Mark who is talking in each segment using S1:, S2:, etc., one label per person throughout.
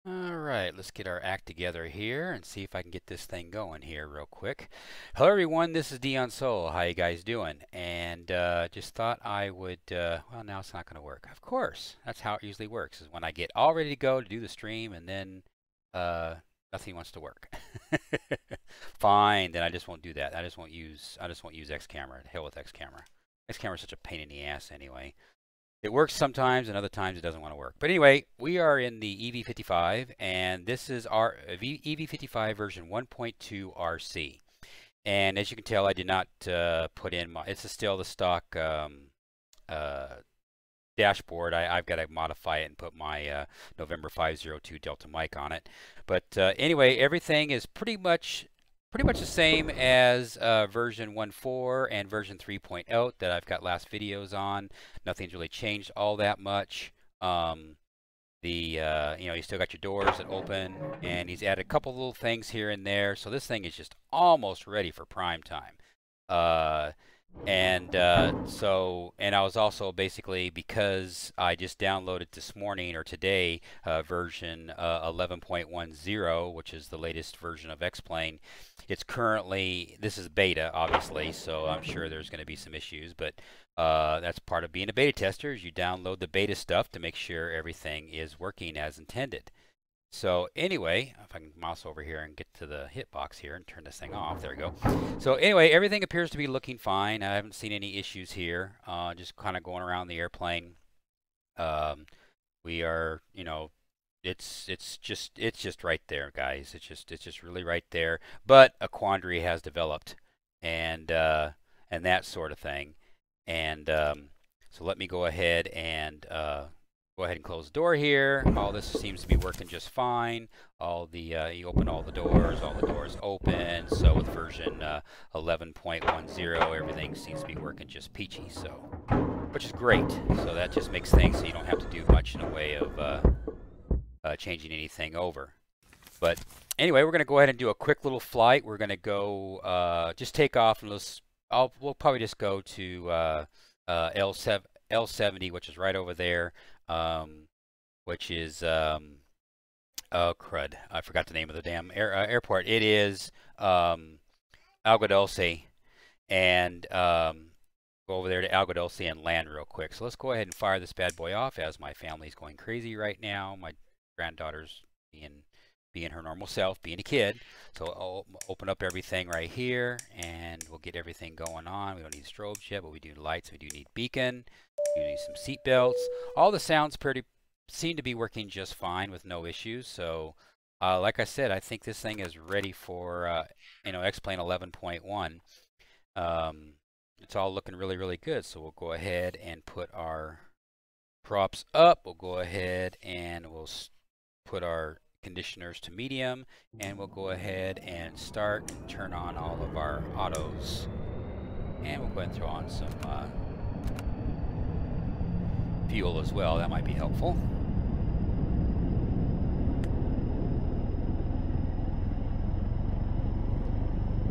S1: All right, let's get our act together here and see if I can get this thing going here real quick. Hello everyone, this is Dion Soul. How you guys doing? And just thought I would, well now it's not going to work. Of course, that's how it usually works, is when I get all ready to go to do the stream and then uh, nothing wants to work. Fine, then I just won't do that. I just won't use X camera. To hell with X camera. X camera is such a pain in the ass anyway. It works sometimes, and other times it doesn't want to work. But anyway, we are in the EV-55, and this is our EV-55 version 1.2 RC. And as you can tell, I did not put in my. It's still the stock uh, dashboard. I've got to modify it and put my November 502 Delta mic on it. But anyway, everything is pretty much the same as version 1.4 and version 3.0 that I've got last videos on. Nothing's really changed all that much. You still got your doors that open, and he's added a couple little things here and there. So this thing is just almost ready for prime time. And I was also basically, because I just downloaded this morning or today version 11.10, which is the latest version of X-Plane. It's currently, this is beta obviously, so I'm sure there's going to be some issues, but that's part of being a beta tester, is you download the beta stuff to make sure everything is working as intended. So anyway, if I can mouse over here and get to the hitbox here and turn this thing off, there we go. So anyway, everything appears to be looking fine. I haven't seen any issues here. Just kind of going around the airplane. We are, it's just right there, guys. It's just really right there. But a quandary has developed, and that sort of thing. And so let me go ahead and close the door here. All this seems to be working just fine. All the you open all the doors open. So with version 11.10, everything seems to be working just peachy. So, which is great. So that just makes things so you don't have to do much in a way of changing anything over. But anyway, we're going to go ahead and do a quick little flight. We're going to go just take off, and we'll probably just go to L70, which is right over there. Which is oh crud, I forgot the name of the damn airport. It is Agua Dulce, and go over there to Agua Dulce and land real quick. So let's go ahead and fire this bad boy off, as my family's going crazy right now. My granddaughter's being her normal self, being a kid. So I'll open up everything right here, and we'll get everything going on. We don't need strobes yet, but we do lights. We do need beacon. We need some seat belts. All the sounds seem to be working just fine with no issues. So, like I said, I think this thing is ready for X-Plane 11.1. It's all looking really, really good. So we'll go ahead and put our props up. We'll go ahead and we'll put our conditioners to medium, and we'll go ahead and start and turn on all of our autos, and we'll go ahead and throw on some fuel as well. That might be helpful.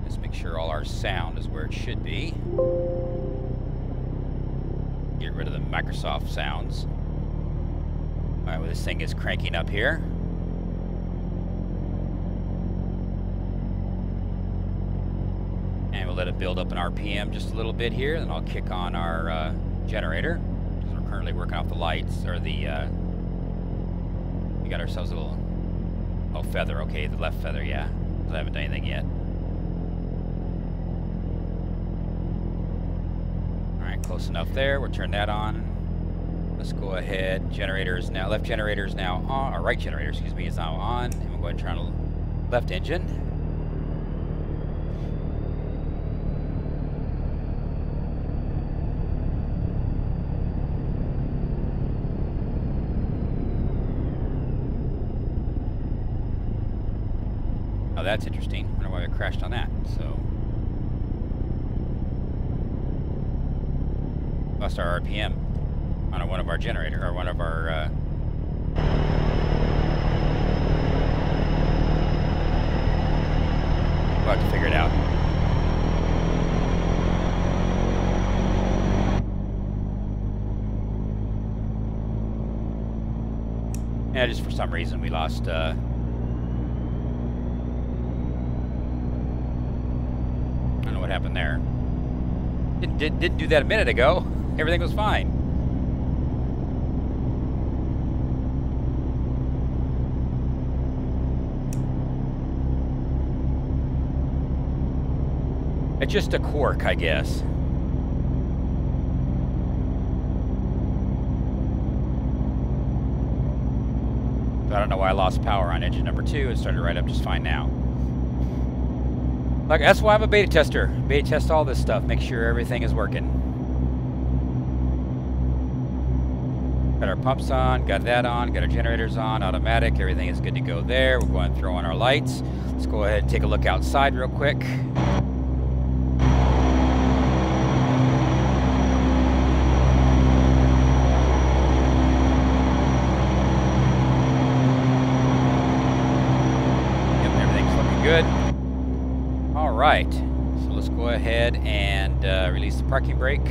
S1: Just make sure all our sound is where it should be. Get rid of the Microsoft sounds. Alright, well, this thing is cranking up here. And we'll let it build up an RPM just a little bit here, then I'll kick on our generator, because we're currently working off the lights, or we got ourselves a little, feather, okay, the left feather, yeah, because I haven't done anything yet. Alright, close enough there, we'll turn that on. Let's go ahead, left generator is now on, or right generator, excuse me, is now on, and we'll go ahead and turn on the left engine. Oh, that's interesting. I wonder why it crashed on that. So, lost our RPM on one of our generator, or one of our. We'll have to figure it out. Yeah, just for some reason we lost. I don't know what happened there. Didn't do that a minute ago. Everything was fine. It's just a quirk, I guess. But I don't know why I lost power on engine number 2. It started right up just fine now. Like, that's why I'm a beta tester. Beta test all this stuff, make sure everything is working. Got our pumps on, got that on, got our generators on, automatic, everything is good to go there. We're going to throw on our lights. Let's go ahead and take a look outside real quick. Yep, everything's looking good. All right, so let's go ahead and release the parking brake.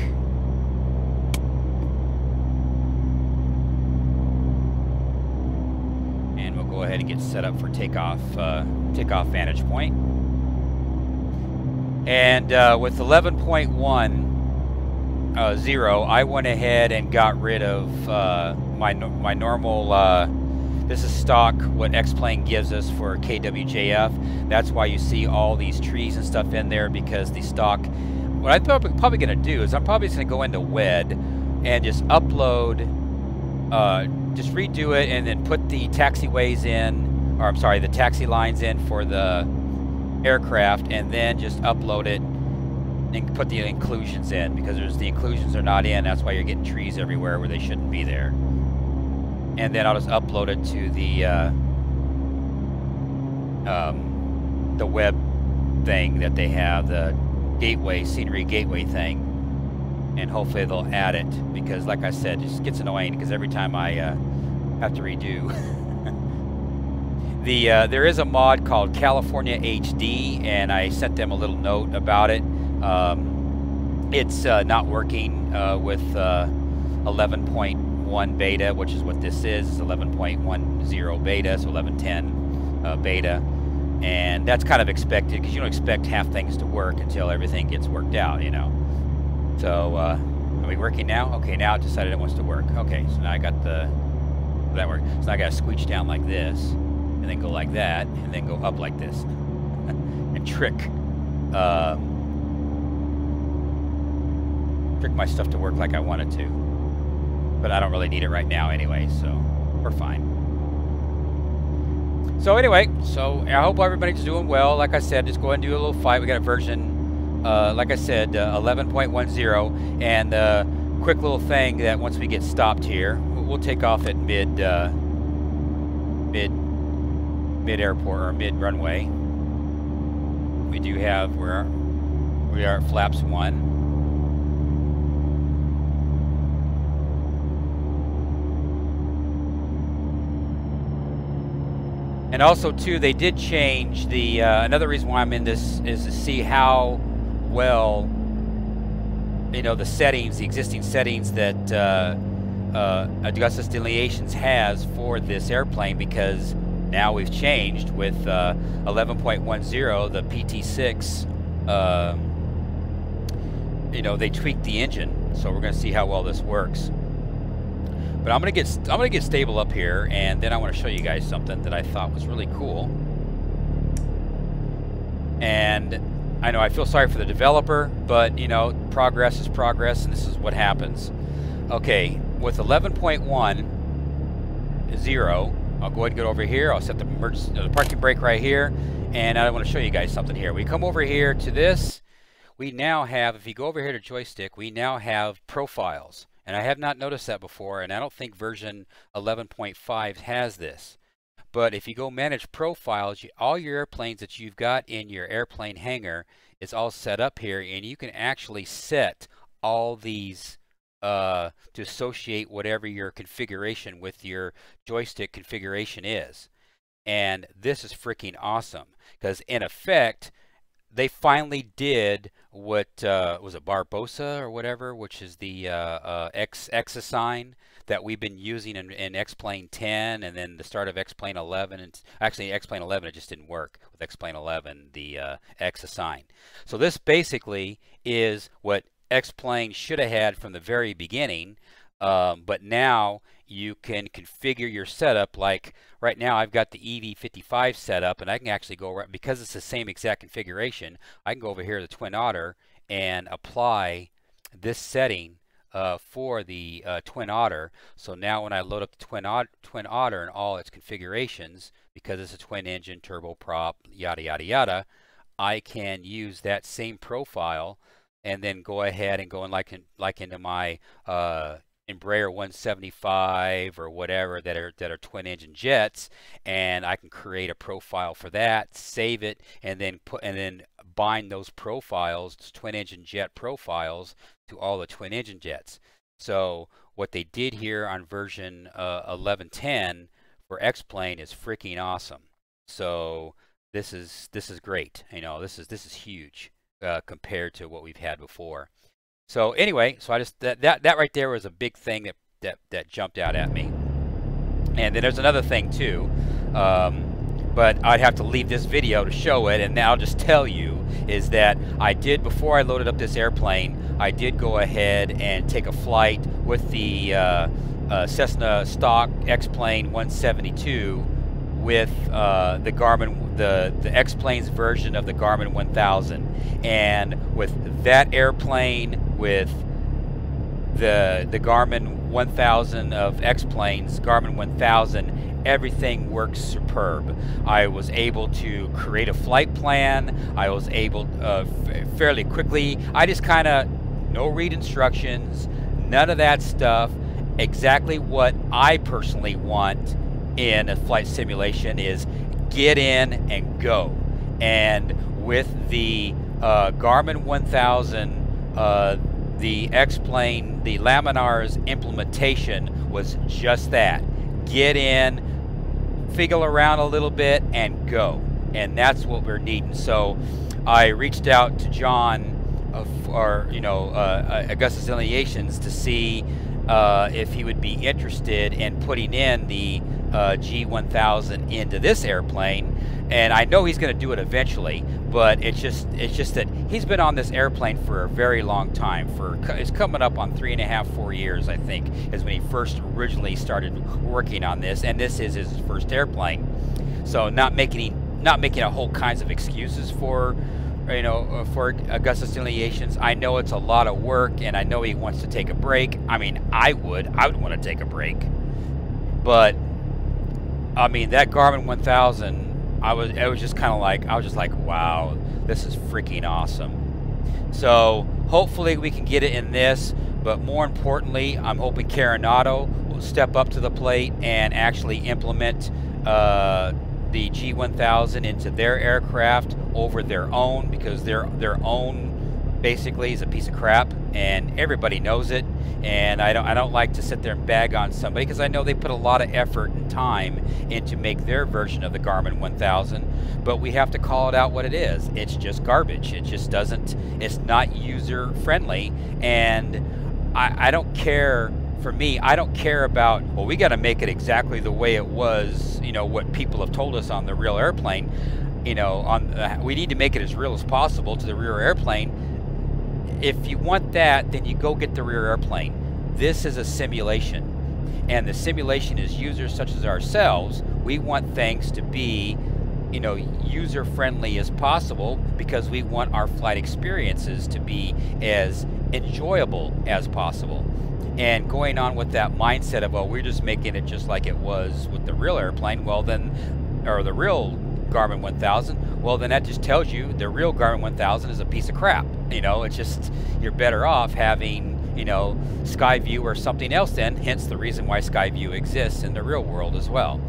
S1: And we'll go ahead and get set up for takeoff vantage point. And with 11.10, I went ahead and got rid of my normal. This is stock, what X-Plane gives us for KWJF. That's why you see all these trees and stuff in there, because the stock, what I'm probably going to do is I'm probably just going to go into WED and just upload, just redo it and then put the taxiways in, or I'm sorry, the taxi lines in for the aircraft, and then just upload it and put the inclusions in, because the inclusions are not in. That's why you're getting trees everywhere where they shouldn't be there. And then I'll just upload it to the web thing that they have, the gateway, scenery gateway thing, and hopefully they'll add it, because like I said, it just gets annoying because every time I have to redo. There is a mod called California HD, and I sent them a little note about it. It's not working with 11.1 beta, which is what this is. It's 11.10 beta, so 11.10 beta, and that's kind of expected, because you don't expect half things to work until everything gets worked out, you know. So are we working now? Okay, now it decided it wants to work. Okay, so now I got that work. So now I got to squeech down like this, and then go like that, and then go up like this, and trick my stuff to work like I want it to. But I don't really need it right now anyway, so we're fine. So anyway, so I hope everybody's doing well. Like I said, just go ahead and do a little fight. We got a version, like I said, 11.10, and quick little thing that once we get stopped here, we'll take off at mid airport or mid runway. We do have we are at flaps 1. And also, too, they did change the, another reason why I'm in this is to see how well, you know, the settings, the existing settings that Augustus Delineations has for this airplane, because now we've changed with 11.10, the PT6, you know, they tweaked the engine. So we're going to see how well this works. But I'm gonna get stable up here, and then I want to show you guys something that I thought was really cool. And I know I feel sorry for the developer, but you know, progress is progress, and this is what happens. Okay, with 11.10, I'll go ahead and get over here. I'll set the parking brake right here, and I want to show you guys something here. We come over here to this. We now have, if you go over here to joystick, we now have profiles. And I have not noticed that before, and I don't think version 11.5 has this. But if you go manage profiles, all your airplanes that you've got in your airplane hangar is all set up here, and you can actually set all these to associate whatever your configuration with your joystick configuration is. And this is freaking awesome, because in effect, they finally did what was it, Barbosa or whatever, which is the X assign that we've been using in X-Plane 10 and then the start of X-Plane 11. And actually, X-Plane 11 it just didn't work with X-Plane 11, the X assign. So this basically is what X-Plane should have had from the very beginning, but now you can configure your setup. Like right now I've got the EV-55 set up, and I can actually go around, because it's the same exact configuration, I can go over here to the Twin Otter and apply this setting for the Twin Otter. So now when I load up the Twin Otter and all its configurations, because it's a twin engine, turboprop, yada yada yada, I can use that same profile and then go ahead and go in like into my Embraer 175 or whatever that are twin engine jets, and I can create a profile for that, save it, and then bind those profiles, twin engine jet profiles, to all the twin engine jets. So what they did here on version 11.10 for X-Plane is freaking awesome. So this is great. You know, this is huge compared to what we've had before. So anyway, so I just that right there was a big thing that jumped out at me. And then there's another thing too, but I'd have to leave this video to show it. And now I'll just tell you is that I did, before I loaded up this airplane, I did go ahead and take a flight with the Cessna stock X-Plane 172 with the Garmin, the X-Plane's version of the Garmin 1000, and with that airplane, with the Garmin 1000 of X-Planes, Garmin 1000, everything works superb. I was able to create a flight plan. I was able fairly quickly. I just kind of no read instructions, none of that stuff. Exactly what I personally want in a flight simulation is get in and go. And with the Garmin 1000, the X-Plane, the Laminar's implementation was just that. Get in, figgle around a little bit, and go. And that's what we're needing. So I reached out to John Augustus Delineations to see if he would be interested in putting in the G1000 into this airplane. And I know he's going to do it eventually, but it's just that he's been on this airplane for a very long time. It's coming up on 3.5, 4 years, I think, is when he first originally started working on this, and this is his first airplane. So not making a whole kinds of excuses for Augustus Delineations. I know it's a lot of work, and I know he wants to take a break. I mean, I would want to take a break, but I mean that Garmin 1000. I was just like, wow, this is freaking awesome. So hopefully we can get it in this, but more importantly, I'm hoping Carenado will step up to the plate and actually implement the G1000 into their aircraft over their own, because their own basically is a piece of crap, and everybody knows it. And I don't like to sit there and bag on somebody, because I know they put a lot of effort and time into make their version of the Garmin 1000, but we have to call it out what it is. It's just garbage. It just doesn't, it's not user friendly. And I don't care. For me, I don't care about, well, we got to make it exactly the way it was, what people have told us on the real airplane. We need to make it as real as possible to the rear airplane. If you want that, then you go get the rear airplane. This is a simulation, and the simulation is users such as ourselves. We want things to be, user friendly as possible, because we want our flight experiences to be as enjoyable as possible. And going on with that mindset of, well, we're just making it just like it was with the real airplane, well then, or the real Garmin 1000, well then that just tells you the real Garmin 1000 is a piece of crap. It's just, you're better off having, Skyview or something else then, hence the reason why Skyview exists in the real world as well.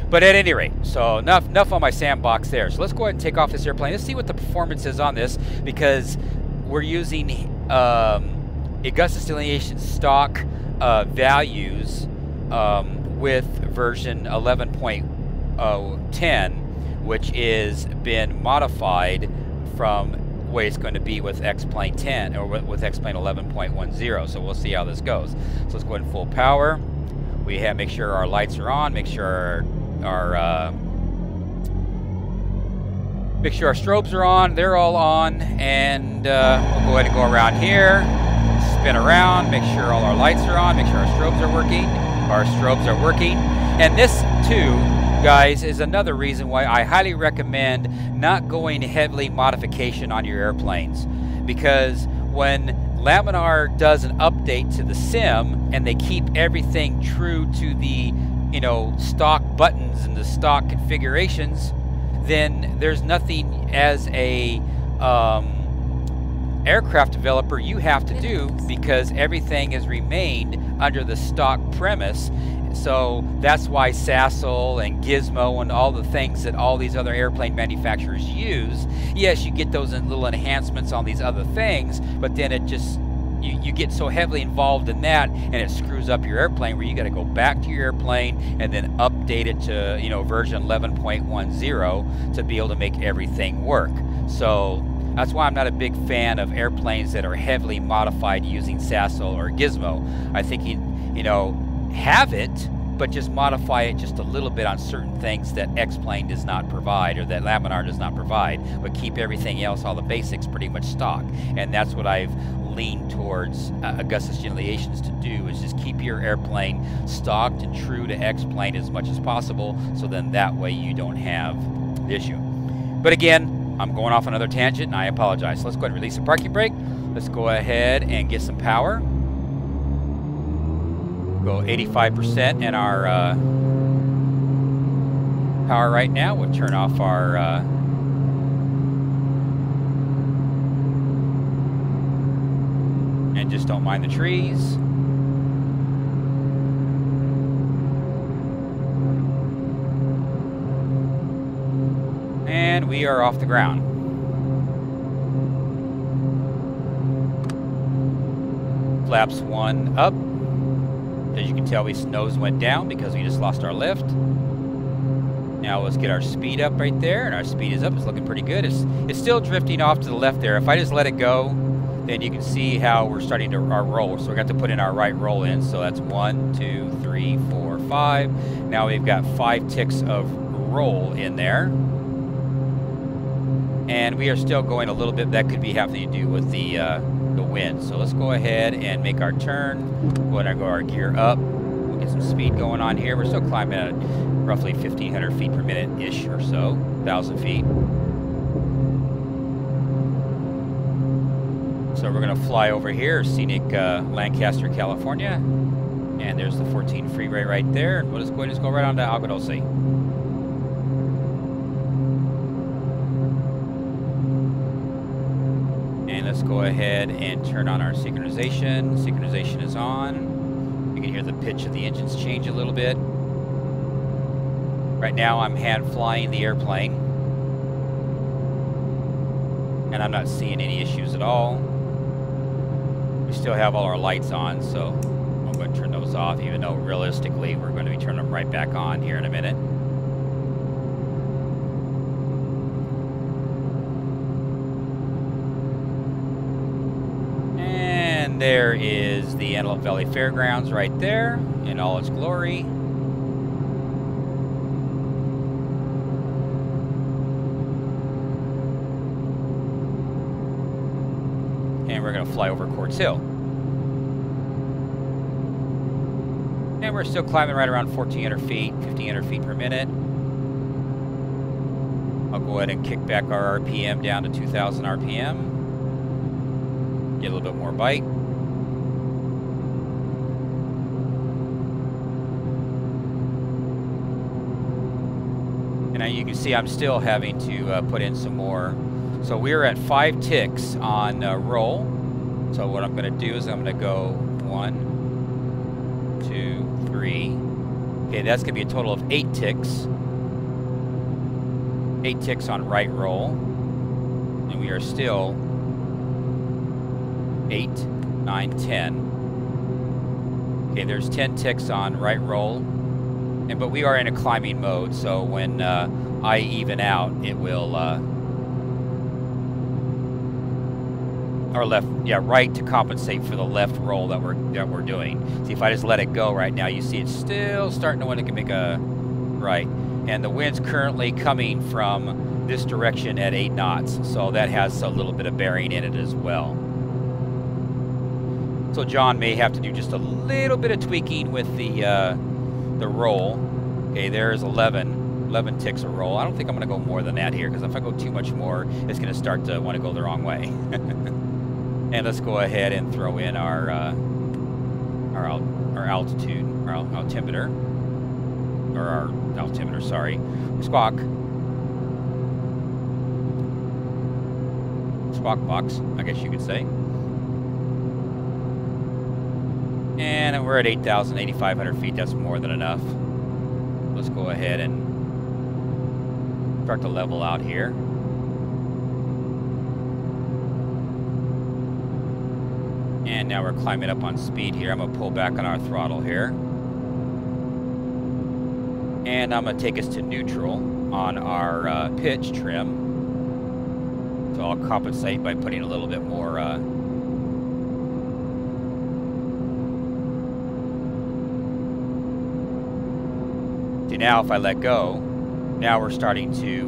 S1: But at any rate, so enough on my sandbox there. So let's go ahead and take off this airplane. Let's see what the performance is on this, because we're using Augustus Delineation stock values with version 11.10, which is been modified from the way it's going to be with X-Plane 10 or with X-Plane 11.10. So we'll see how this goes. So let's go ahead and full power. We have make sure our lights are on. Make sure our strobes are on. They're all on, and we'll go ahead and go around here, spin around, make sure all our lights are on, make sure our strobes are working. Our strobes are working, and this too, guys, is another reason why I highly recommend not going heavily modification on your airplanes, because when Laminar does an update to the sim and they keep everything true to the, you know, stock buttons and the stock configurations, then there's nothing as a aircraft developer you have to do, because everything has remained under the stock premise. So that's why Sassel and Gizmo and all the things that all these other airplane manufacturers use. Yes, you get those little enhancements on these other things, but then it just, you get so heavily involved in that, and it screws up your airplane, where you got to go back to your airplane and then update it to, you know, version 11.10 to be able to make everything work. So that's why I'm not a big fan of airplanes that are heavily modified using Sassel or Gizmo. I think you know, have it, but just modify it just a little bit on certain things that X-Plane does not provide, or that Laminar does not provide, but keep everything else, all the basics, pretty much stock. And that's what I've leaned towards Augustus General Aviation's to do, is just keep your airplane stocked and true to X-Plane as much as possible, so then that way you don't have the issue. But again, I'm going off another tangent, and I apologize. So let's go ahead and release the parking brake. Let's go ahead and get some power. Go 85% in our power right now. We'll turn off our and just don't mind the trees. And we are off the ground. Flaps 1 up. As you can tell, we nose went down because we just lost our lift. Now let's get our speed up right there, and our speed is up. It's looking pretty good. It's still drifting off to the left there. If I just let it go, then you can see how we're starting to our roll. So we're going to put in our right roll in. So that's 1, 2, 3, 4, 5. Now we've got 5 ticks of roll in there. And we are still going a little bit. That could be having to do with the wind. So let's go ahead and make our turn. Go ahead and go our gear up. We'll get some speed going on here. We're still climbing at roughly 1,500 feet per minute-ish or so, 1,000 feet. So we're going to fly over here, scenic Lancaster, California. And there's the 14 freeway right there. And we'll just go ahead and go right on to Agua Dulce. Let's go ahead and turn on our synchronization. Synchronization is on. You can hear the pitch of the engines change a little bit. Right now I'm hand flying the airplane, and I'm not seeing any issues at all. We still have all our lights on, so I'm going to turn those off, even though realistically we're going to be turning them right back on here in a minute. There is the Antelope Valley Fairgrounds right there in all its glory. And we're going to fly over Quartz Hill. And we're still climbing right around 1,400 feet, 1,500 feet per minute. I'll go ahead and kick back our RPM down to 2,000 RPM. Get a little bit more bite. Now you can see I'm still having to put in some more. So we're at 5 ticks on roll. So what I'm going to do is I'm going to go 1, 2, 3. Okay, that's going to be a total of 8 ticks. 8 ticks on right roll. And we are still 8, 9, 10. Okay, there's 10 ticks on right roll. But we are in a climbing mode, so when I even out, it will or left, yeah, right to compensate for the left roll that we're doing. See, if I just let it go right now, you see it's still starting to want to make a right, and the wind's currently coming from this direction at 8 knots, so that has a little bit of bearing in it as well. So John may have to do just a little bit of tweaking with the roll. Okay, there's 11 ticks a roll. I don't think I'm going to go more than that here, because if I go too much more, it's going to start to want to go the wrong way. And let's go ahead and throw in our altitude, our altimeter, or our altimeter, sorry, squawk box, I guess you could say. And we're at 8,500 feet. That's more than enough. Let's go ahead and start to level out here. And now we're climbing up on speed here. I'm going to pull back on our throttle here. And I'm going to take us to neutral on our pitch trim. So I'll compensate by putting a little bit more see, now if I let go, now we're starting to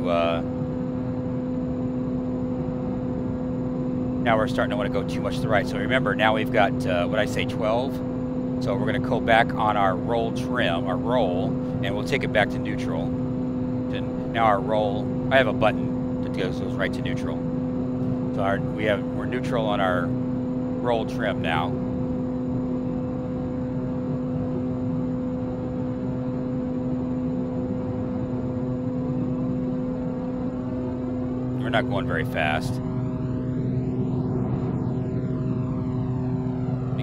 S1: want to go too much to the right. So remember, now we've got what I say, 12. So we're going to go back on our roll trim, our roll, and we'll take it back to neutral. And now our roll, I have a button that goes right to neutral. So we're neutral on our roll trim now. We're not going very fast. We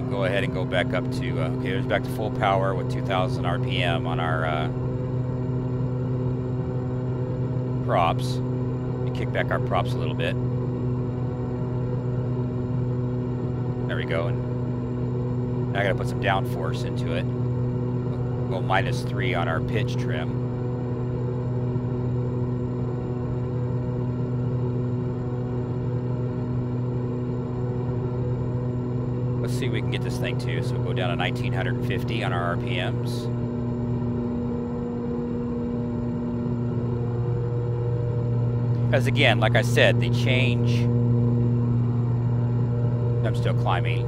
S1: can go ahead and go back up to, okay, there's back to full power with 2,000 RPM on our props. We kick back our props a little bit. There we go. And now I gotta put some downforce into it. We'll go -3 on our pitch trim. Let's see if we can get this thing too. So we'll go down to 1950 on our RPMs. Because again, like I said, they change. I'm still climbing.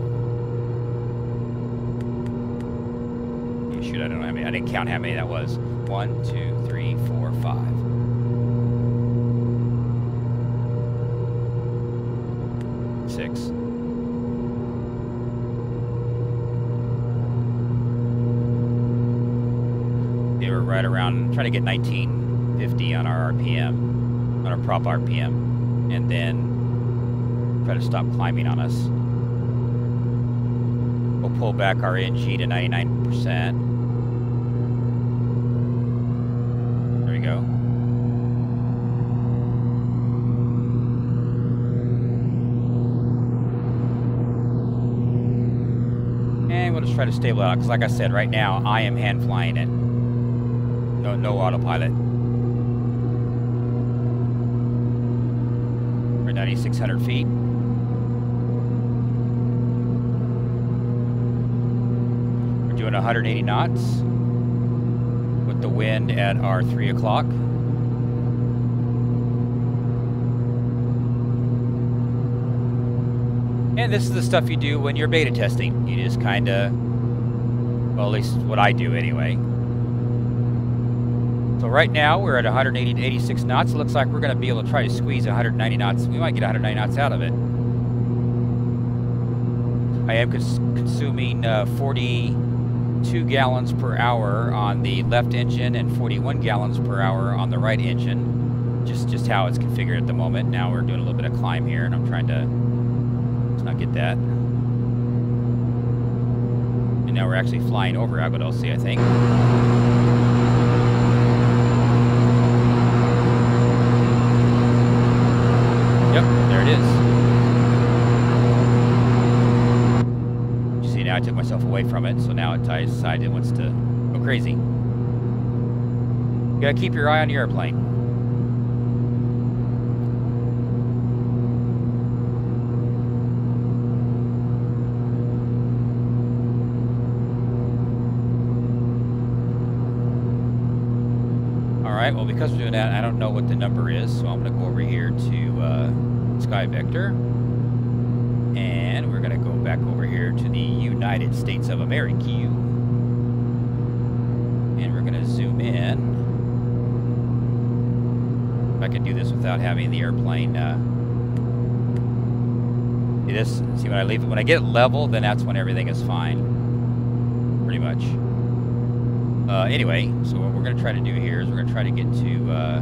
S1: Yeah, shoot, I don't know how many. I didn't count how many that was. 1, 2, 3, 4, 5. 6. They were right around, trying to get 1950 on our RPM, on our prop RPM, and then try to stop climbing on us. We'll pull back our NG to 99%. There we go. And we'll just try to stabilize out, because like I said, right now I am hand flying it. No autopilot. We're 9,600 feet. We're doing 180 knots with the wind at our 3 o'clock. And this is the stuff you do when you're beta testing. You just kind of, well, at least what I do anyway. So right now we're at 180 to 86 knots. It looks like we're going to be able to try to squeeze 190 knots. We might get 190 knots out of it. I am consuming 42 gallons per hour on the left engine and 41 gallons per hour on the right engine. Just how it's configured at the moment. Now we're doing a little bit of climb here, and I'm trying to not get that. And now we're actually flying over Agua Dulce, I think. Yep, there it is. You see, now I took myself away from it, so now it decided it wants to go crazy. You gotta keep your eye on your airplane. Alright, well because we're doing that, I don't know what the number is, so I'm going to go over here to Sky Vector. And we're going to go back over here to the United States of America. And we're going to zoom in. If I can do this without having the airplane... see, when I leave it, when I get it level, then that's when everything is fine. Pretty much. Anyway, so what we're going to try to do here is we're going to try to get to...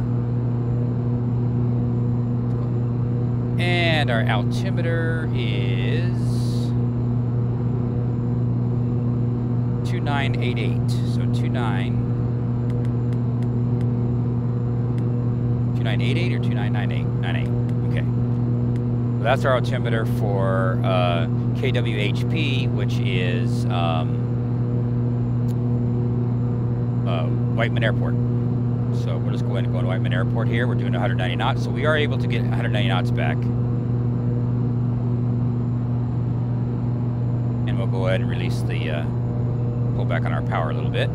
S1: and our altimeter is 2988. So 2988 or 2998? Okay. So that's our altimeter for KWHP, which is Whiteman Airport. So we'll just go ahead and go to Whiteman Airport here. We're doing 190 knots, so we are able to get 190 knots back. And we'll go ahead and release the, pull back on our power a little bit.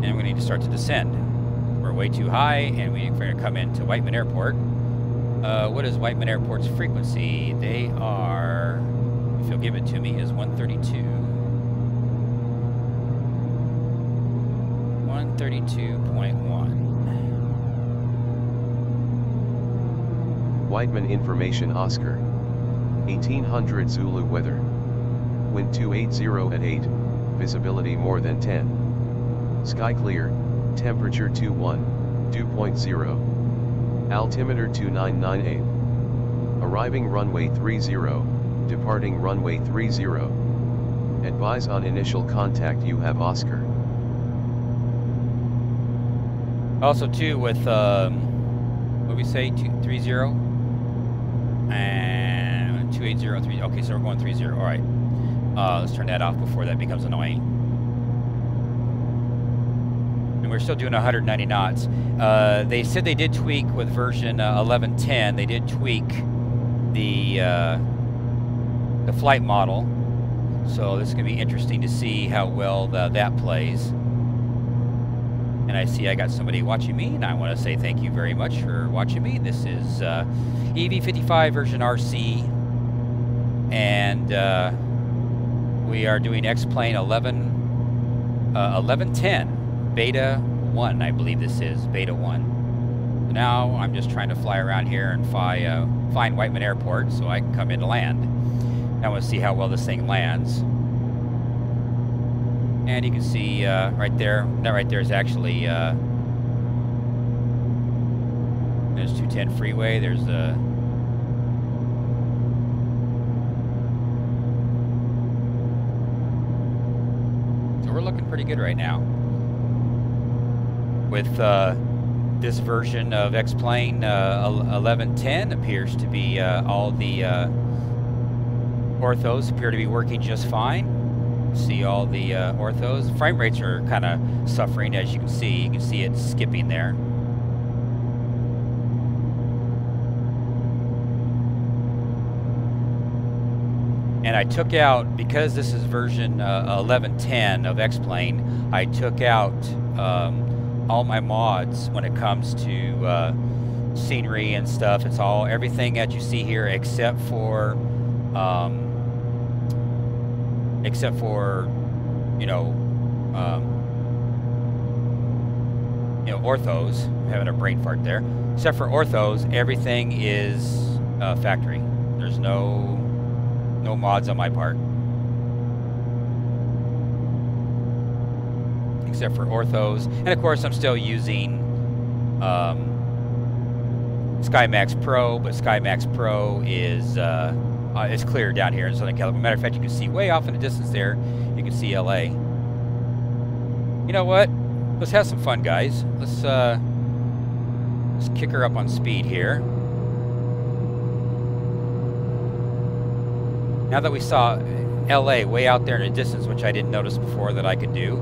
S1: And we need to start to descend. We're way too high, and we're going to come into Whiteman Airport. What is Whiteman Airport's frequency? They are, if you'll give it to me, is 132. 132.1.
S2: Whiteman information Oscar. 1800 Zulu weather. Wind 280 at 8, visibility more than 10. Sky clear, temperature 2.0. Altimeter 2998. Arriving runway 30, departing runway 30. Advise on initial contact you have Oscar.
S1: Also too with, what we say, 230 and 2803. Okay, so we're going 30, all right. Let's turn that off before that becomes annoying. And we're still doing 190 knots. They said they did tweak with version 11.10. They did tweak the flight model. So this is going to be interesting to see how well that plays. And I see I got somebody watching me, and I want to say thank you very much for watching me. This is EV-55 version RC, and we are doing X-Plane 1110 Beta 1, I believe this is Beta 1. Now I'm just trying to fly around here and find Whiteman Airport so I can come in to land. I want to see how well this thing lands. And you can see right there, that right there is actually, there's 210 freeway, there's the, so we're looking pretty good right now. With this version of X-Plane 1110 appears to be all the orthos appear to be working just fine. See all the orthos. Frame rates are kind of suffering, as you can see. You can see it skipping there. And I took out, because this is version 1110 of X-Plane, I took out all my mods when it comes to scenery and stuff. It's all, everything that you see here except for you know, orthos. I'm having a brain fart there. Except for orthos, everything is factory. There's no mods on my part. Except for orthos, and of course I'm still using SkyMax Pro, but SkyMax Pro is it's clear down here in Southern California. Matter of fact, you can see way off in the distance there, you can see LA. You know what? Let's have some fun, guys. Let's kick her up on speed here. Now that we saw LA way out there in the distance, which I didn't notice before that I could do,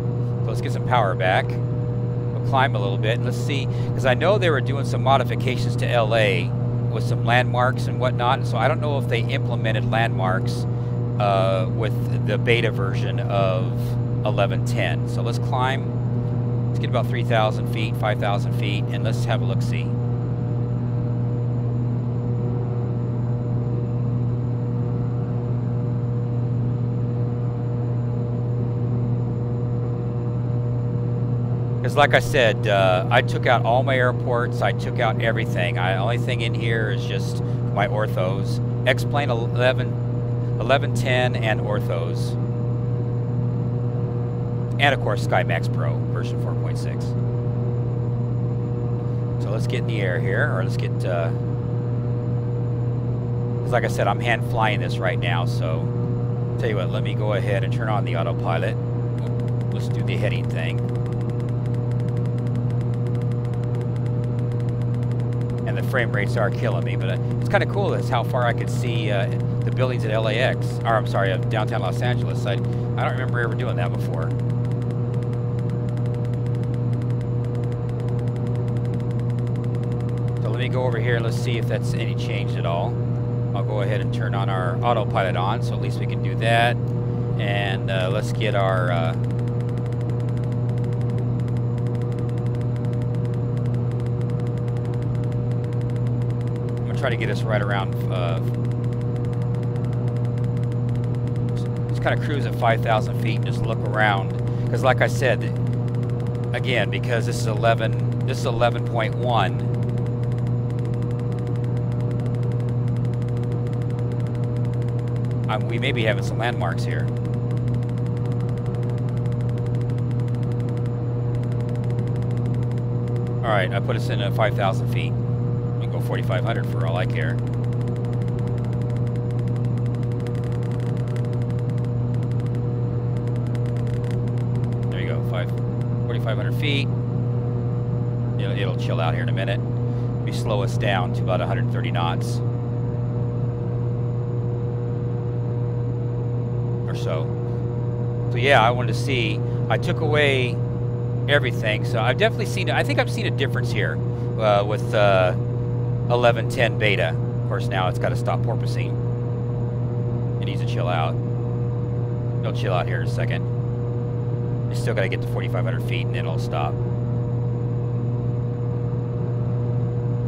S1: so let's get some power back. We'll climb a little bit and let's see, because I know they were doing some modifications to LA with some landmarks and whatnot, so I don't know if they implemented landmarks with the beta version of 1110. So let's climb. Let's get about 3,000 feet, 5,000 feet, and let's have a look-see. Because like I said, I took out all my airports. I took out everything. The only thing in here is just my orthos. X-Plane 1110 and orthos. And of course SkyMax Pro version 4.6. So let's get in the air here, or let's get, because like I said, I'm hand flying this right now, so tell you what, let me go ahead and turn on the autopilot. Let's do the heading thing. And the frame rates are killing me, but it's kind of cool is how far I could see the buildings at LAX, or I'm sorry, downtown Los Angeles. I don't remember ever doing that before. So let me go over here and let's see if that's any changed at all. I'll go ahead and turn on our autopilot on, so at least we can do that. And let's get our try to get us right around, just kind of cruise at 5,000 feet and just look around. Because like I said, again, because this is 11.1, we may be having some landmarks here. All right, I put us in at 5,000 feet. 4,500 for all I care. There you go, 4,500 feet. It'll chill out here in a minute. We slow us down to about 130 knots or so. So yeah, I wanted to see. I took away everything, so I've definitely seen. I think I've seen a difference here with 1110 beta. Of course, now it's got to stop porpoising. It needs to chill out. It'll chill out here in a second. You still got to get to 4,500 feet and then it'll stop.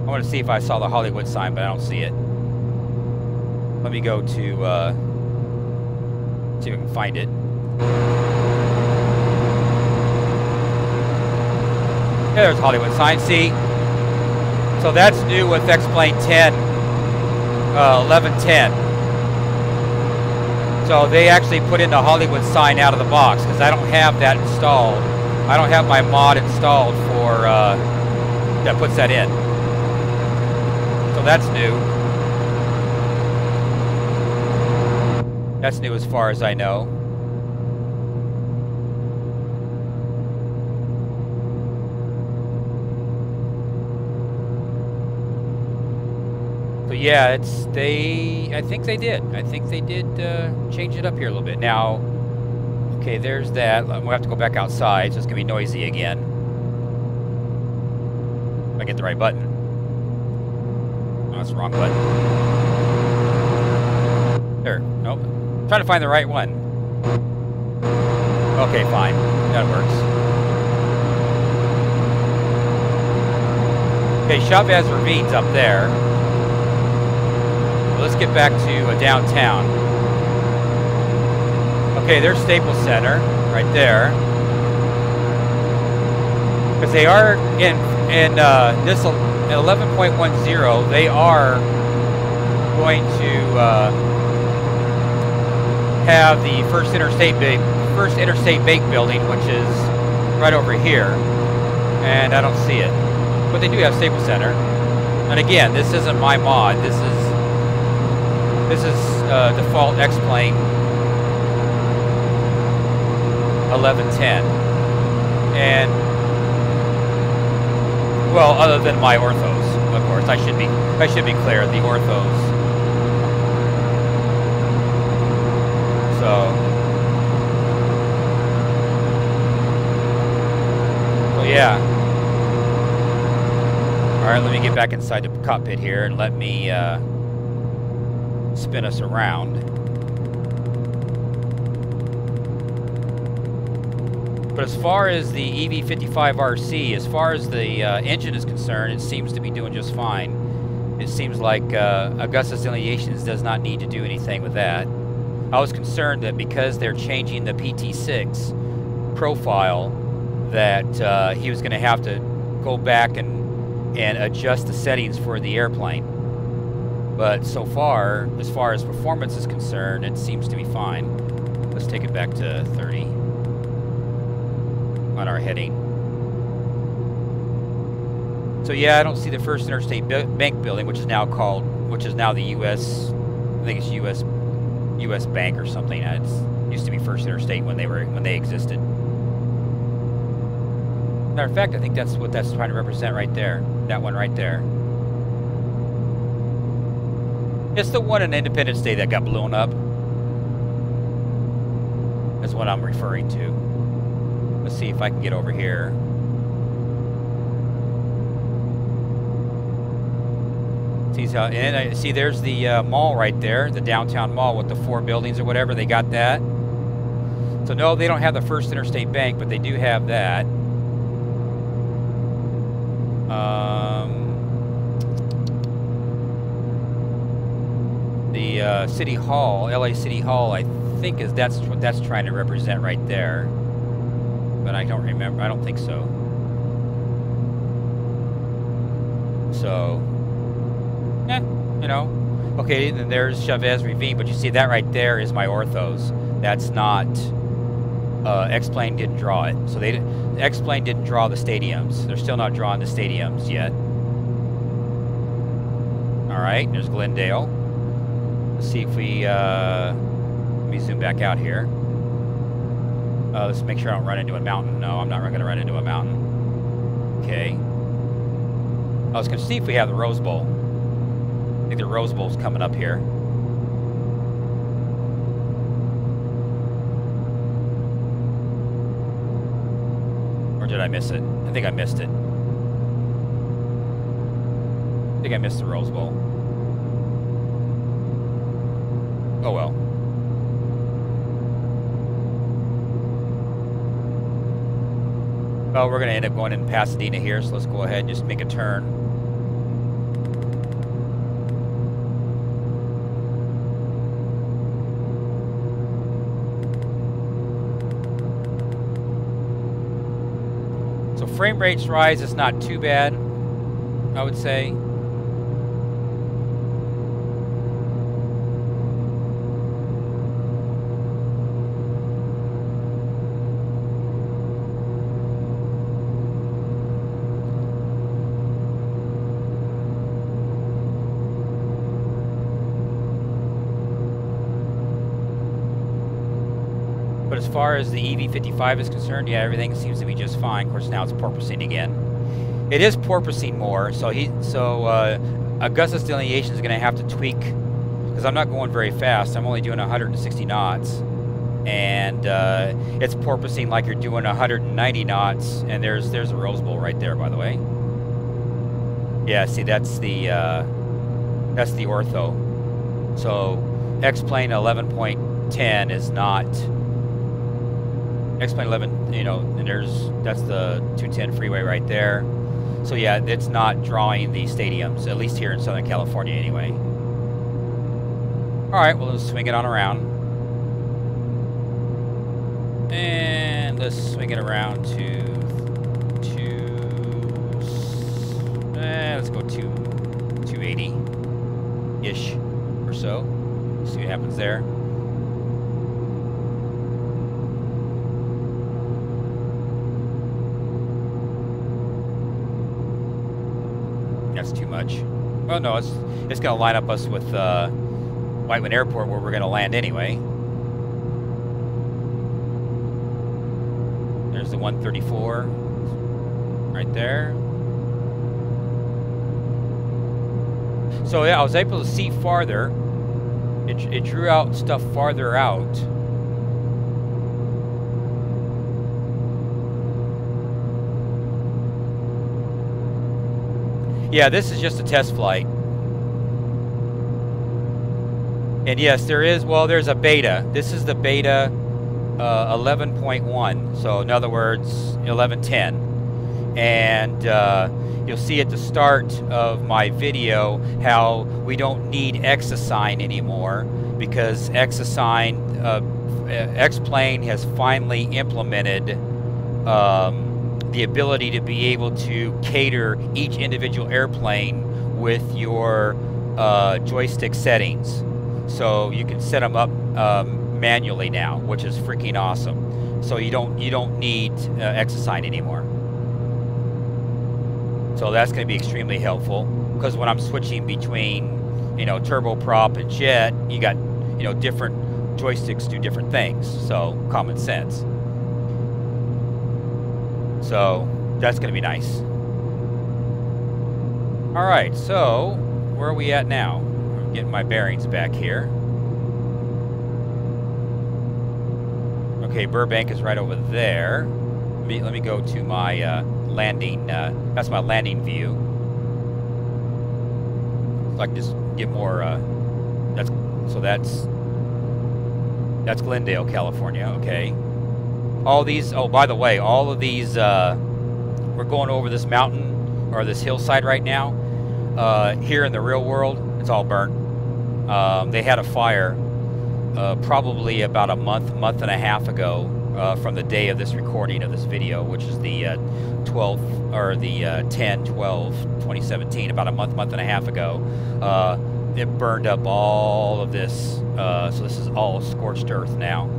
S1: I want to see if I saw the Hollywood sign, but I don't see it. Let me go to see if I can find it. Yeah, there's a Hollywood sign. See? So that's new with X-Plane 1110. So they actually put in the Hollywood sign out of the box because I don't have that installed. I don't have my mod installed for that puts that in. So that's new. That's new as far as I know. So yeah, I think they did change it up here a little bit. Now, okay, there's that. We'll have to go back outside, so it's gonna be noisy again. If I get the right button. No, that's the wrong button. There, nope. I'm trying to find the right one. Okay, fine, that works. Okay, Chavez Ravine's up there. Let's get back to downtown. Okay, there's Staples Center right there. Because they are in this 11.10, they are going to have the first interstate bank building, which is right over here, and I don't see it. But they do have Staples Center. And again, this isn't my mod. This is default X-Plane 1110, and well, other than my orthos, of course, I should be clear. The orthos. So yeah. All right, let me get back inside the cockpit here and let me spin us around. But as far as the EV-55 RC, as far as the engine is concerned, it seems to be doing just fine. It seems like Augustus Delineations does not need to do anything with that. I was concerned that because they're changing the PT6 profile, that he was going to have to go back and adjust the settings for the airplane. But so far as performance is concerned, it seems to be fine. Let's take it back to 30 on our heading. So yeah, I don't see the First Interstate Bank building, which is now the U.S. I think it's U.S. Bank or something. It used to be First Interstate when they existed. Matter of fact, I think that's what that's trying to represent right there. That one right there. It's the one in Independence Day that got blown up. That's what I'm referring to. Let's see if I can get over here. See there's the mall right there, the downtown mall with the 4 buildings or whatever. They got that. So no, they don't have the First Interstate Bank, but they do have that. The City Hall, LA City Hall, I think that's what that's trying to represent right there. But I don't remember. I don't think so. So, you know. Okay, then there's Chavez Ravine, but you see that right there is my orthos. That's not... X-Plane didn't draw it. So X-Plane didn't draw the stadiums. They're still not drawing the stadiums yet. Alright, there's Glendale. Let's see if we... let me zoom back out here. Let's make sure I don't run into a mountain. No, I'm not going to run into a mountain. Okay. I was going to see if we have the Rose Bowl. I think the Rose Bowl's coming up here. Or did I miss it? I think I missed it. I think I missed the Rose Bowl. Oh well. Well, we're going to end up going in Pasadena here, so let's go ahead and just make a turn. So frame rates rise is not too bad, I would say. But as far as the EV-55 is concerned, yeah, everything seems to be just fine. Of course, now it's porpoising again. It is porpoising more, so Augustus Delineation is going to have to tweak, because I'm not going very fast. I'm only doing 160 knots, and it's porpoising like you're doing 190 knots. And there's a Rose Bowl right there, by the way. Yeah, see, that's the ortho. So X-Plane 11.10 is not. X-Plane 11, you know, and that's the 210 freeway right there. So yeah, it's not drawing the stadiums, at least here in Southern California anyway. Alright, well, let's swing it on around. And let's swing it around to let's go to 280-ish or so. See what happens there. That's too much. Well, no, it's going to line up us with Whiteman Airport, where we're going to land anyway. There's the 134 right there. So yeah, I was able to see farther. It drew out stuff farther out. Yeah, this is just a test flight. And yes, there's a beta. This is the beta 11.1. So in other words, 1110. And you'll see at the start of my video how we don't need Exosign anymore, because Exosign, X-Plane has finally implemented the ability to be able to cater each individual airplane with your joystick settings. So you can set them up manually now, which is freaking awesome. So you don't need Exosign anymore. So that's going to be extremely helpful, because when I'm switching between, turboprop and jet, you got, different joysticks do different things. So common sense. So that's going to be nice. All right, so where are we at now? I'm getting my bearings back here. Okay, Burbank is right over there. Let me go to my landing. That's my landing view. So I can just get more. That's Glendale, California. Okay. All these. Oh, by the way, all of these. We're going over this mountain or this hillside right now. Here in the real world, it's all burnt. They had a fire probably about a month and a half ago. From the day of this recording of this video, which is the 12th or the 10/12/2017, about a month and a half ago. It burned up all of this, so this is all scorched earth now.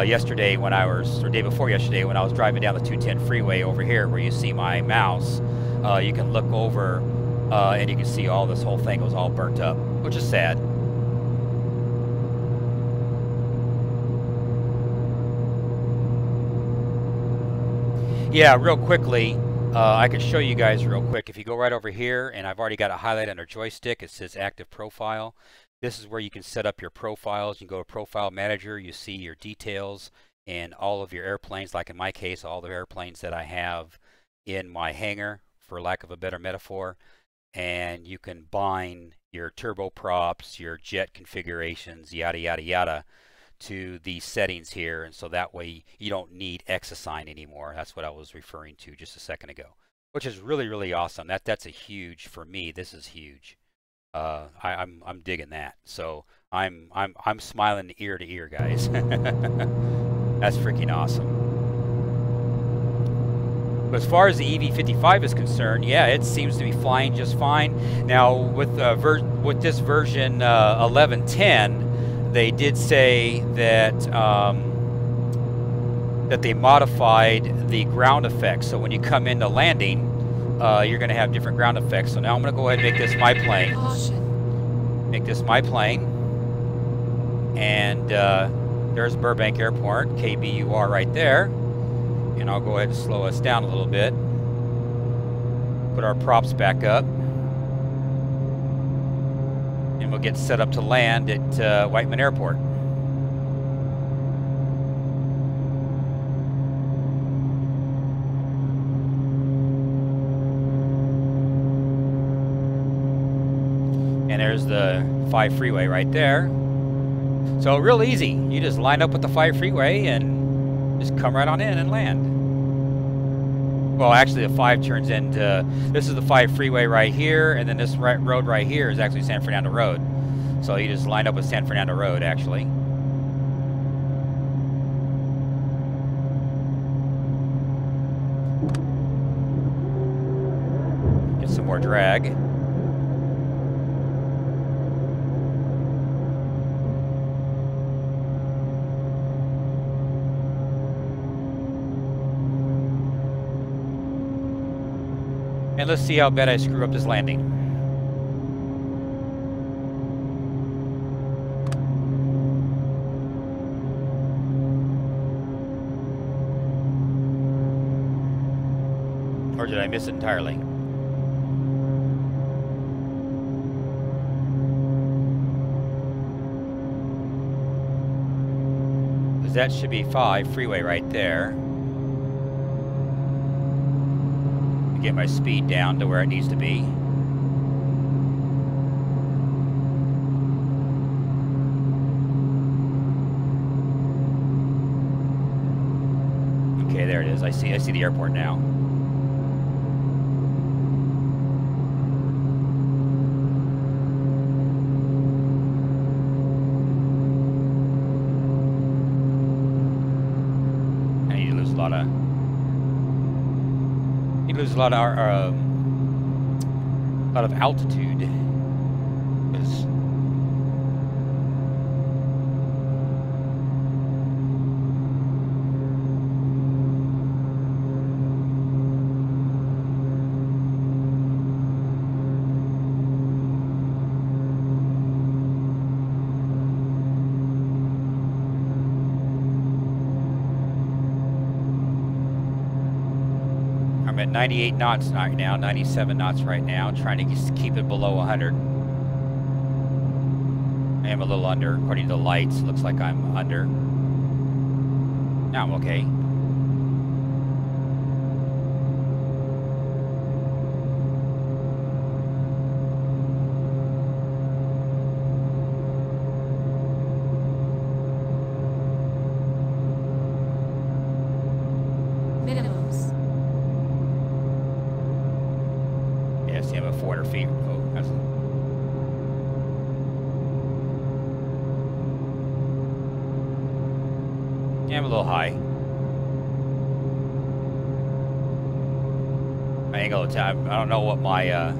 S1: Yesterday when or day before yesterday, when I was driving down the 210 freeway over here where you see my mouse, you can look over and you can see all this whole thing was all burnt up, which is sad. Yeah, real quickly, I could show you guys real quick. If you go right over here, and I've already got a highlight under joystick, it says active profile. This is where you can set up your profiles. You can go to Profile Manager, you see your details and all of your airplanes, like in my case, all the airplanes that I have in my hangar, for lack of a better metaphor. And you can bind your turboprops, your jet configurations, yada, yada, yada, to these settings here, and so that way you don't need Exosign anymore. That's what I was referring to just a second ago, which is really, really awesome. That's a huge, for me, this is huge. I'm digging that. So I'm smiling ear to ear, guys. That's freaking awesome. But as far as the EV-55 is concerned, yeah, it seems to be flying just fine. Now with this version 1110. They did say that that they modified the ground effects. So when you come into landing, you're going to have different ground effects. So now I'm going to go ahead and make this my plane. Make this my plane. And there's Burbank Airport, KBUR right there. And I'll go ahead and slow us down a little bit. Put our props back up. And we'll get set up to land at Whiteman Airport. And there's the 5 freeway right there. So real easy. You just line up with the 5 freeway and just come right on in and land. Well, actually the 5 turns into, this is the 5 freeway right here, and then this road right here is actually San Fernando Road. So you just line up with San Fernando Road, actually. Get some more drag. And let's see how bad I screw up this landing. Or did I miss it entirely? Because that should be 5 freeway right there. Get my speed down to where it needs to be. there it is. I see the airport now. And you lose a lot of. You lose a lot of altitude. Because I'm at 98 knots right now, 97 knots right now, trying to just keep it below 100. I am a little under, according to the lights. It looks like I'm under. Now I'm okay.
S3: Minimums.
S1: Yeah, see, I'm at 400 feet. Oh, that's... Yeah, I'm a little high. My angle of attack, I don't know what my, and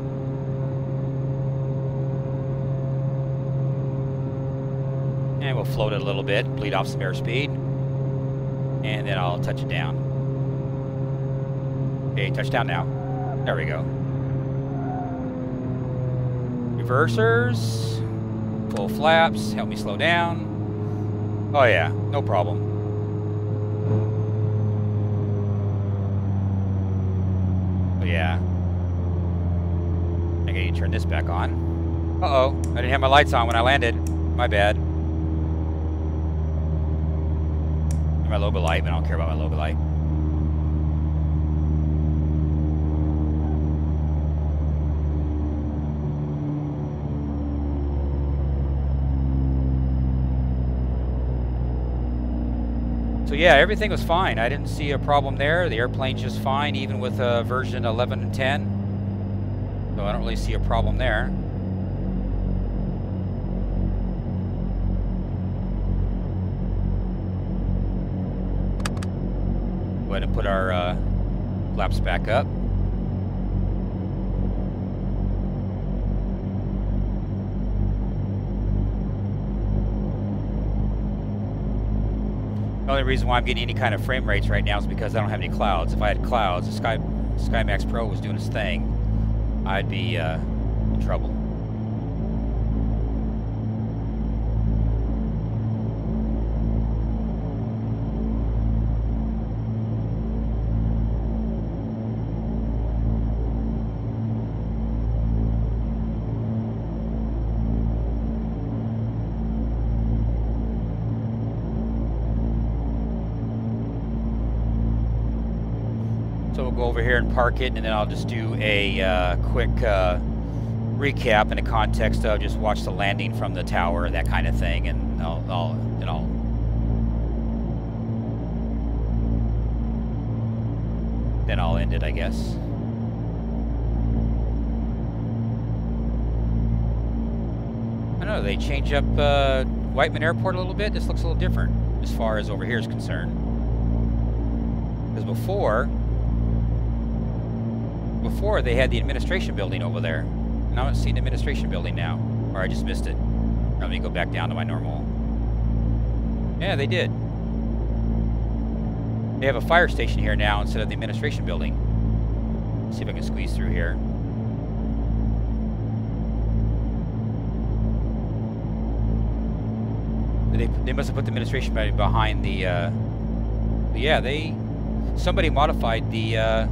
S1: we'll float it a little bit, bleed off some airspeed, and then I'll touch it down. Okay, touchdown now. There we go. Reversers, full flaps, help me slow down. Oh yeah, no problem. Oh yeah. I need to turn this back on. Uh-oh, I didn't have my lights on when I landed. My bad. My logo light, but I don't care about my logo light. So yeah, everything was fine. I didn't see a problem there. The airplane's just fine, even with version 11 and 10. So I don't really see a problem there. Go ahead and put our flaps back up. The only reason why I'm getting any kind of frame rates right now is because I don't have any clouds. If I had clouds, the SkyMax Pro was doing its thing, I'd be in trouble. So we'll go over here and park it, and then I'll just do a quick recap in the context of just watch the landing from the tower, that kind of thing, and then I'll end it, I guess. I don't know, they change up Whiteman Airport a little bit. This looks a little different as far as over here is concerned. Because before they had the administration building over there. And I don't see the administration building now. Or I just missed it. Let me go back down to my normal. Yeah, they did. They have a fire station here now instead of the administration building. Let's see if I can squeeze through here. They must have put the administration building behind the, yeah, somebody modified the,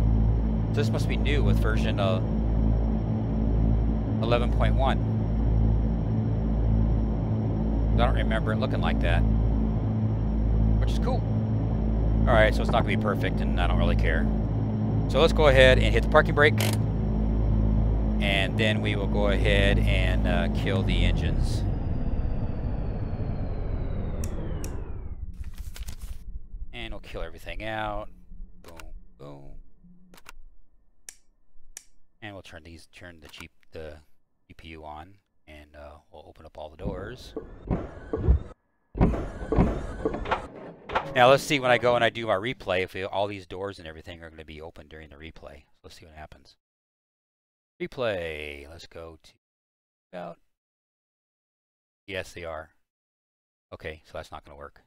S1: this must be new with version 11.1. I don't remember it looking like that, which is cool. Alright, so it's not going to be perfect, and I don't really care. So let's go ahead and hit the parking brake, and then we will go ahead and kill the engines. And we'll kill everything out. We'll turn the GPU on, and we'll open up all the doors. Now let's see when I go and I do my replay if all these doors and everything are going to be open during the replay. So let's see what happens. Replay. Let's go to about. Yes, they are. Okay, so that's not going to work.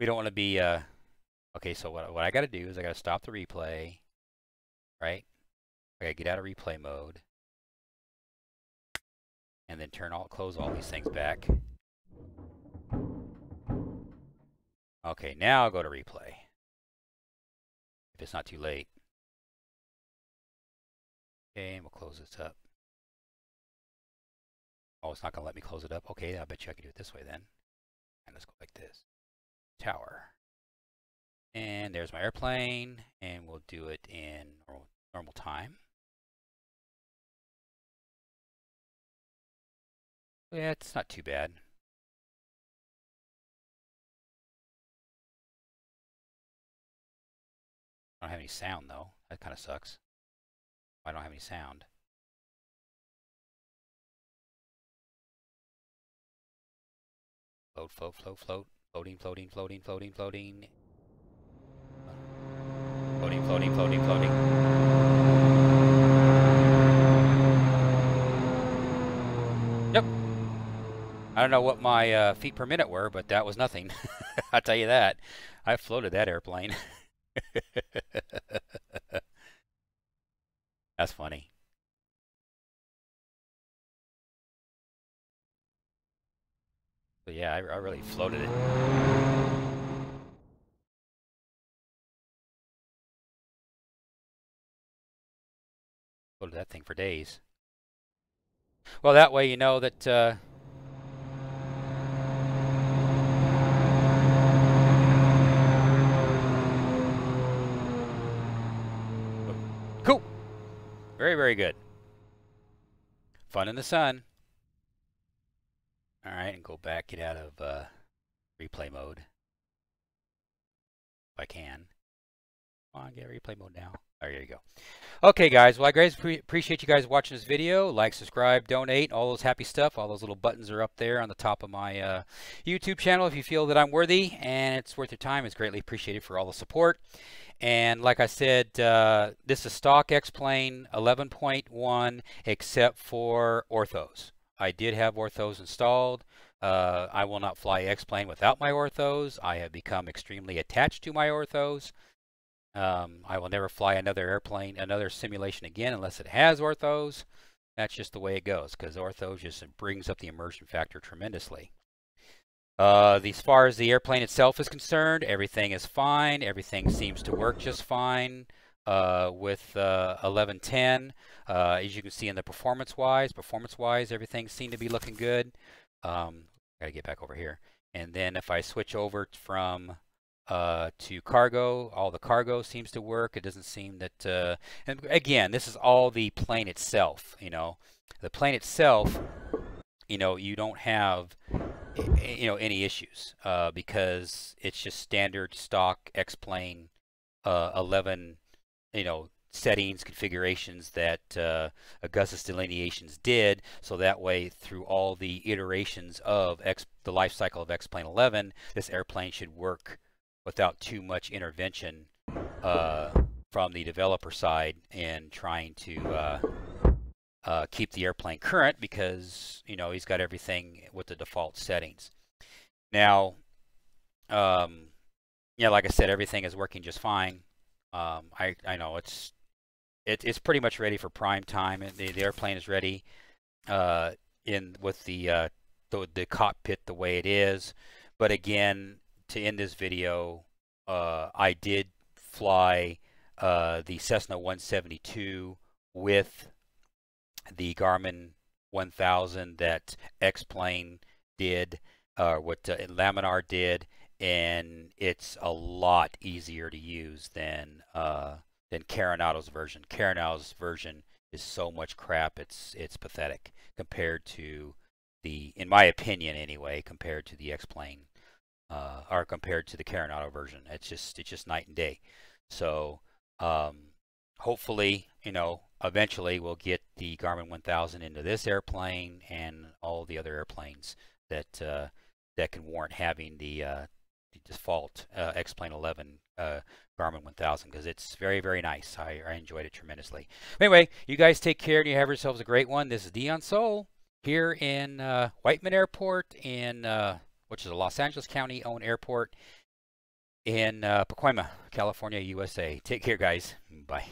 S1: We don't want to be. Okay, so what I got to do is I got to stop the replay. Right? I got to get out of replay mode, and then close all these things back. Okay, now I'll go to replay. If it's not too late. Okay, and we'll close this up. Oh, it's not going to let me close it up. Okay, I bet you I can do it this way then. And let's go like this. Tower. And there's my airplane, and we'll do it in normal time. Yeah, it's not too bad. I don't have any sound though. That kind of sucks. I don't have any sound. Float, float, float, float. Floating, floating, floating, floating, floating. Floating, floating, floating, floating. Yep. I don't know what my feet per minute were, but that was nothing. I'll tell you that. I floated that airplane. That's funny. But yeah, I really floated it. Floated that thing for days. Well, that way you know that cool. Very, very good. Fun in the sun. All right, and go back, get out of replay mode. If I can. Come on, get replay mode now. Oh, there you go. Okay, guys. Well, I guys appreciate you guys watching this video. Like, subscribe, donate, all those happy stuff. All those little buttons are up there on the top of my YouTube channel if you feel that I'm worthy and it's worth your time. It's greatly appreciated for all the support. And like I said, this is stock X-Plane 11.1 except for orthos. I did have orthos installed. I will not fly X-Plane without my orthos. I have become extremely attached to my orthos. I will never fly another airplane, another simulation again unless it has orthos. That's just the way it goes because orthos just brings up the immersion factor tremendously. As far as the airplane itself is concerned, everything is fine. Everything seems to work just fine with 1110. As you can see in the performance-wise, everything seemed to be looking good. Gotta get back over here. And then if I switch over from to cargo, all the cargo seems to work. It doesn't seem that, and again, this is all the plane itself, you know. The plane itself, you know, you don't have, you know, any issues because it's just standard stock X-Plane 11, you know, settings, configurations that Augustus Delineations did, so that way through all the iterations of the life cycle of X-Plane 11, this airplane should work without too much intervention from the developer side in trying to keep the airplane current because, you know, he's got everything with the default settings. Now, yeah, like I said, everything is working just fine. I know it's pretty much ready for prime time. The airplane is ready with the cockpit the way it is. But again, to end this video, I did fly the Cessna 172 with the Garmin 1000 that X-Plane did, what Laminar did, and it's a lot easier to use than Carenato's version. Carenato's version is so much crap, it's pathetic compared to in my opinion anyway, compared to the X-Plane. Or compared to the Carenato version. It's just night and day. So hopefully, you know, eventually we'll get the Garmin 1000 into this airplane and all the other airplanes that that can warrant having the default X-Plane 11 Garmin 1000, because it's very, very nice. I enjoyed it tremendously. Anyway, you guys take care and you have yourselves a great one. This is Dion Sol here in Whiteman Airport, in which is a Los Angeles County owned airport in Pacoima, California, USA. Take care, guys. Bye.